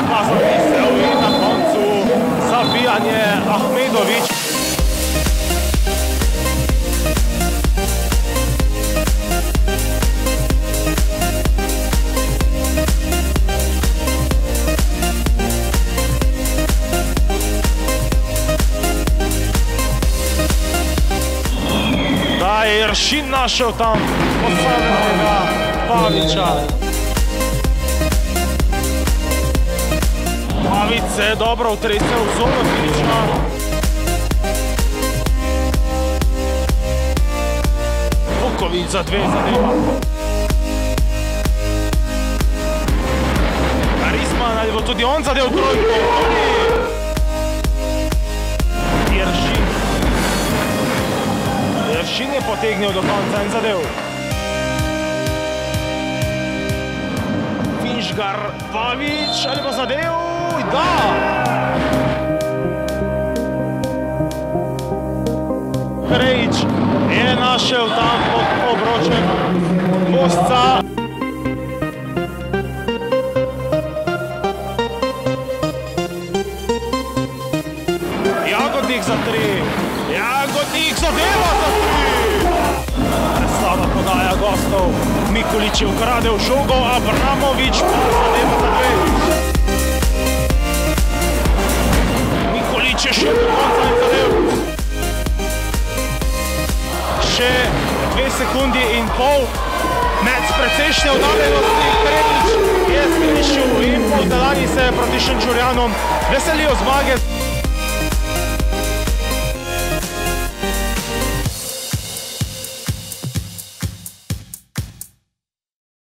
pa zamisel in na koncu zabijanje Ahmedović. Da je Jeršin našel tam posameznega Pavića. Pavić se je dobro utresel v zono Filića. Vuković za 2 zadeva. Karisman, ali bo tudi on zadev trojko? Jeršin. Jeršin je potegnil do konca in zadev. Finžgar, Pavić, ali bo zadev? Da! Krejić je našel tam pod obročem Kosca. Jagodnik za 3. Jagodnik zadeva za 3. Slaba podaja gostov. Mikulić je ukradel žogo, Abramović pa zadeva za 2. Mikulić je še do konca in zadev. Še 2 sekundi in pol. Med precejšnje oddaljenosti. Krejić je zgrešil in po udaljanju se proti Šenčurjanom veselijo zmage.